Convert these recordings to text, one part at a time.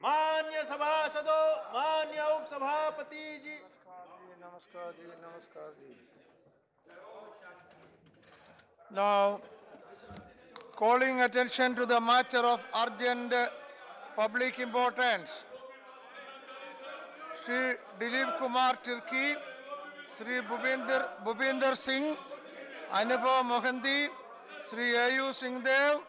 मान्य सभासदों, मान्य उपसभापति जी, नमस्कार जी, नमस्कार जी। Now, calling attention to the matter of urgent public importance. Shri Dilip Kumar Tirki, Shri Bhupinder Singh, Anubhav Mohanty, Shri A.U. Singhdev,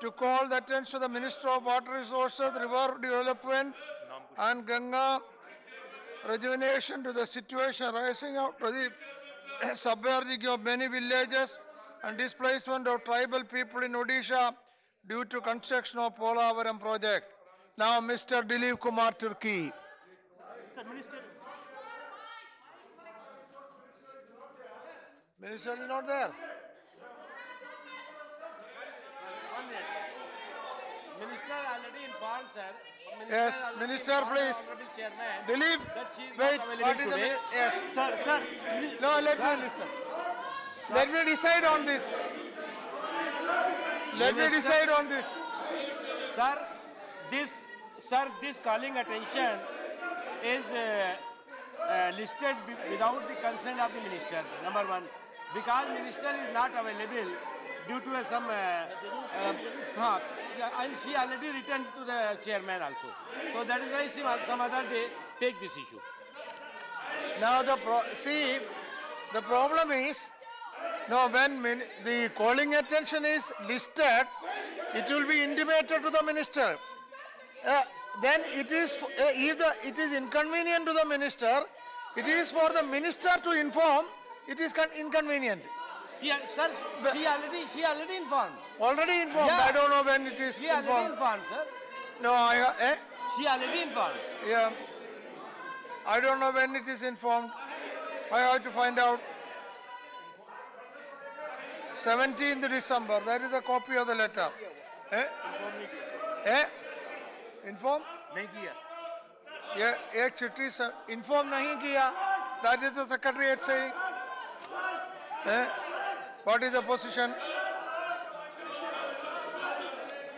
to call the attention of the Minister of Water Resources, River Development and Ganga rejuvenation to the situation rising out to the submerging of many villages and displacement of tribal people in Odisha due to construction of Polavaram project. Now, Mr. Dilip Kumar Turki. Sir, Minister is not there. Minister already informed, sir. Yes, Minister, please. Dilip, wait. What is today. Yes, Sir. No, let me listen. Let me decide on this. Let me decide on this. Sir, this calling attention is listed without the consent of the minister. Number one, because minister is not available due to some and she already returned to the chairman also. So that is why some other day take this issue. Now the problem is, now when the calling attention is listed, it will be intimated to the minister. Then it is if it is inconvenient to the minister, it is for the minister to inform. It is inconvenient. Yeah, sir, she already informed. Already informed. Yeah. I don't know when it is She already informed, sir. No, She already informed. Yeah. I don't know when it is informed. I have to find out. 17th December. That is a copy of the letter. Inform? नहीं किया. Yeah, एक चिट्ठी inform नहीं किया. That is the secretariat saying. What is the position?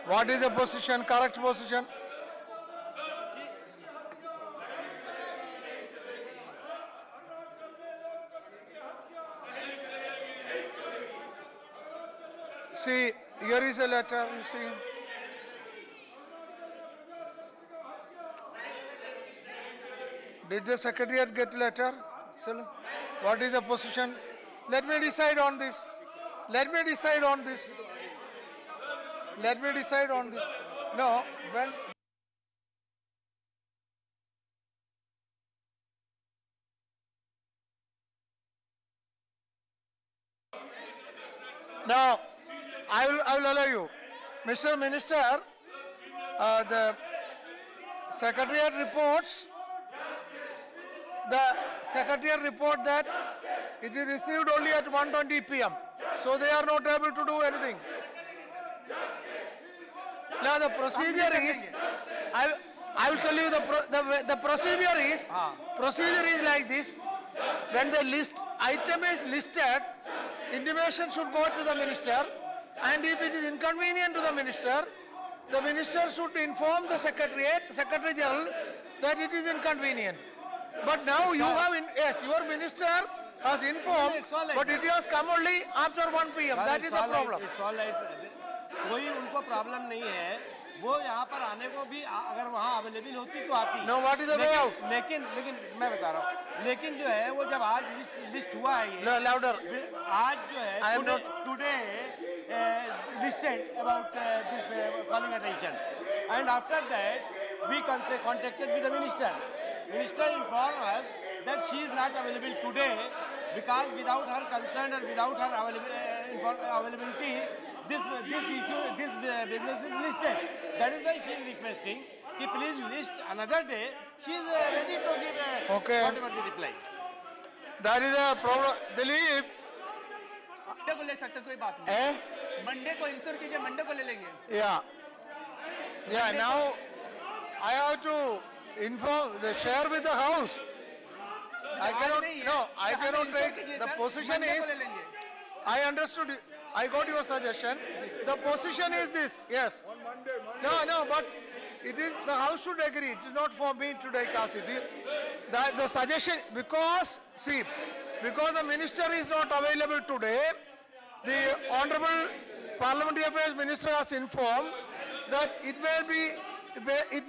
What is the position? Correct position? See, here is a letter, you see. Did the secretariat get letter? What is the position? Let me decide on this. Let me decide on this. Let me decide on this. No, when... Now, I will allow you. Mr. Minister, the Secretariat reports, that it is received only at 1:20 p.m. So they are not able to do anything. Now the procedure is, I will tell you the procedure is like this. When the item is listed, intimation should go to the minister, and if it is inconvenient to the minister should inform the Secretary General that it is inconvenient. But now you have, your minister has informed, but it has come only after 1 p.m. That is the problem. It's all right. कोई उनको problem नहीं है. वो यहाँ पर आने को भी अगर वहाँ अवेलेबल होती तो आती. No, what is the way out? लेकिन मैं बता रहा हूँ. लेकिन जो है वो जब आज लिस्ट हुआ है ये. Louder. आज जो है today listed about this calling attention, and after that we contacted with the minister. Minister informed us that she is not available today because without her consent and without her availability, this business is listed. That is why she is requesting कि please list another day. She is ready to give whatever the reply. That is a problem. Dilip. Monday को ले सकते कोई बात नहीं. Monday को ensure कीजिए, Monday को ले लेंगे. Yeah. Now I have to share with the house. I cannot take. The position is, I understood, I got your suggestion. the position is this, yes. No, but it is, the House should agree. It is not for me to discuss it. That the suggestion, because, see, because the minister is not available today, the Honorable Parliamentary Affairs Minister has informed that it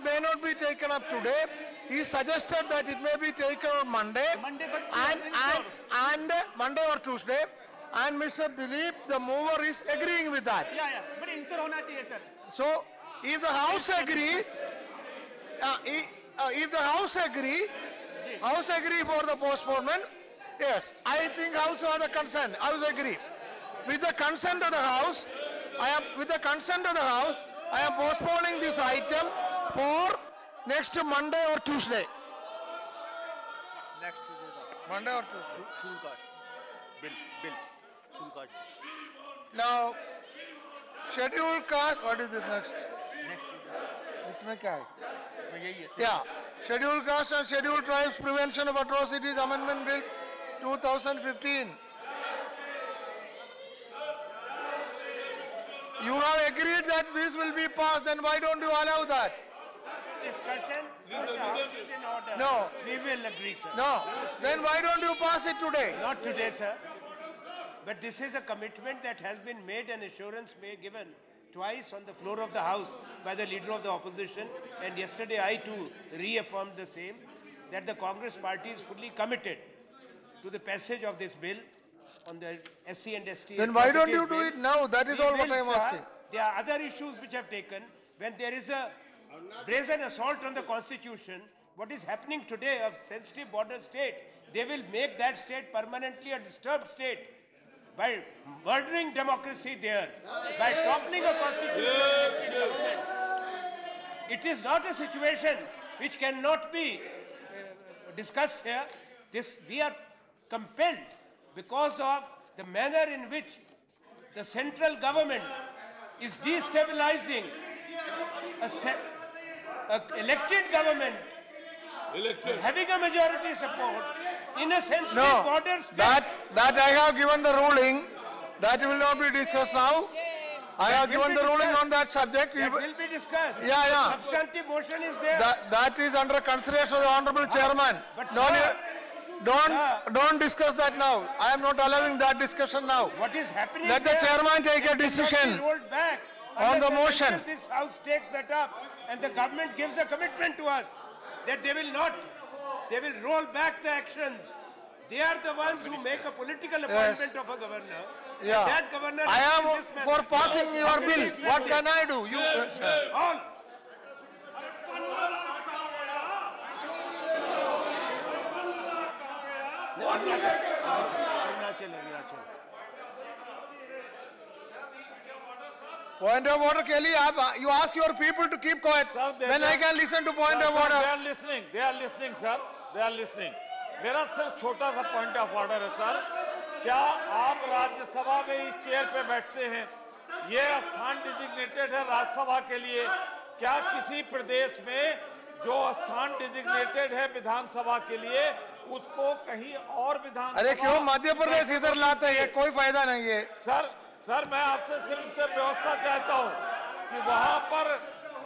may not be taken up today. He suggested that it may be taken on Monday, and Monday or Tuesday. And Mr. Dilip, the mover, is agreeing with that. Yeah. But answer होना चाहिए sir. So, if the House agree, if the House agree for the postponement, yes, I think House has the consent. House agree. With the consent of the House, I am postponing this item for next Monday or Tuesday. Next Tuesday. Monday or Tuesday. Shulkash. Bill. Shulkash. Now, scheduled cast, what is this next? Next Tuesday. इसमें क्या है? तो यही है. Yeah, Scheduled Caste and Scheduled Tribes Prevention of Atrocities Amendment Bill 2015. You have agreed that this will be passed, then why don't you allow that? Discussion, if the House is in order, No. we will agree, sir. No, then why don't you pass it today? Not today, sir. But this is a commitment that has been made and assurance given twice on the floor of the House by the Leader of the Opposition. And yesterday I too reaffirmed the same, that the Congress party is fully committed to the passage of this bill on the SC and ST. Then why don't you do it now? That is all what I am asking. There are other issues which have taken. When there is a brazen assault on the Constitution, what is happening today of sensitive border state, they will make that state permanently a disturbed state by murdering democracy there, by toppling a constitutional government. It is not a situation which cannot be discussed here. We are compelled because of the manner in which the central government is destabilizing a elected government having a majority support in a sensitive border state. That I have given the ruling. That will not be discussed now. I have given the ruling on that subject. That will be discussed. Yeah. Substantive motion is there. That is under consideration of the Honorable Chairman. But Don't discuss that now. I am not allowing that discussion now. What is happening? Let the chairman take a decision rolled back on the unless motion. This House takes that up and the government gives a commitment to us that they will roll back the actions. They are the ones who make a political appointment of a governor. Yeah. And that governor I am in this manner. for passing your bill. What can I do? You. All. Arunachal. Point of order, Kelly. You ask your people to keep quiet. Sir, then I can listen to point of order. They are listening, sir. They are listening. मेरा सिर्फ छोटा सा point of order है sir. क्या आप राज्यसभा में इस chair पे बैठते हैं? ये स्थान डिजिग्नेटेड है राज्यसभा के लिए. क्या किसी प्रदेश में जो स्थान डिजिग्नेटेड है विधानसभा के लिए उसको कहीं और विधानसभा? अरे क्यों मध्य प्रदेश इधर लाते हैं? कोई फायदा नहीं है. सर मैं आपसे सिर्फ व्यवस्था चाहता हूं कि वहां पर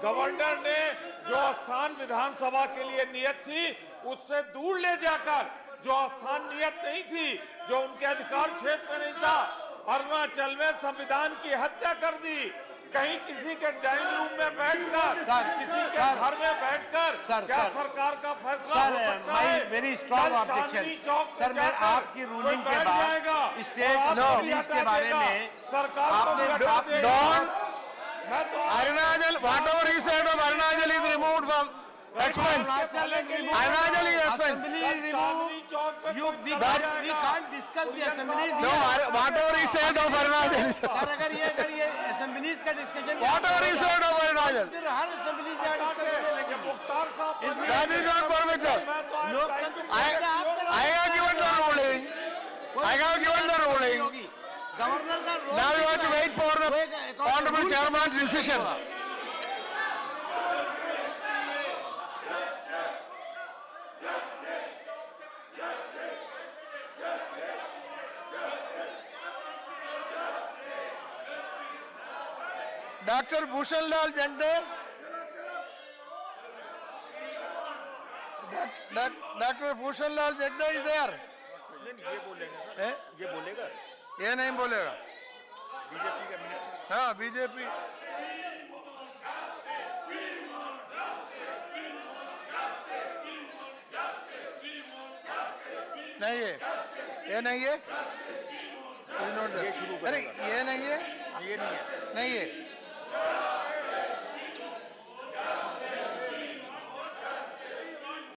गवर्नर ने जो स्थान विधानसभा के लिए नियत थी उससे दूर ले जाकर जो स्थान नियत नहीं थी, जो उनके अधिकार क्षेत्र में नहीं था, अरुणाचल में संविधान की हत्या कर दी. कहीं किसी के डाइनिंग रूम में बैठकर, किसी के घर में बैठकर क्या सरकार का फैसला हो सकता है? Very strong objection. सर मैं आपकी रूलिंग के बाद स्टेट पुलिस के बारे में सरकार Arunachal, whatever he said of Arunachal is removed from expense. Arunachal is expense. We can't discuss the assemblies. No, whatever he said of Arunachal is. Sir अगर ये assemblies का discussion Whatever he said of Arunachal. फिर हर assembly का discussion लगे. That is not permitted. I have given the ruling. Governor का Now you have to wait for the Honorable Chairman's decision. Doctor Bhushan Lal Jhande, doctor Bhushan Lal झंडे is there? ये बोलेंगे sir, ये बोलेगा, ये नहीं बोलेगा। बीजेपी का मिनिस्टर। हाँ बीजेपी। नहीं है, ये नहीं है, ये शुरू अरे ये नहीं है, ये नहीं है, नहीं है।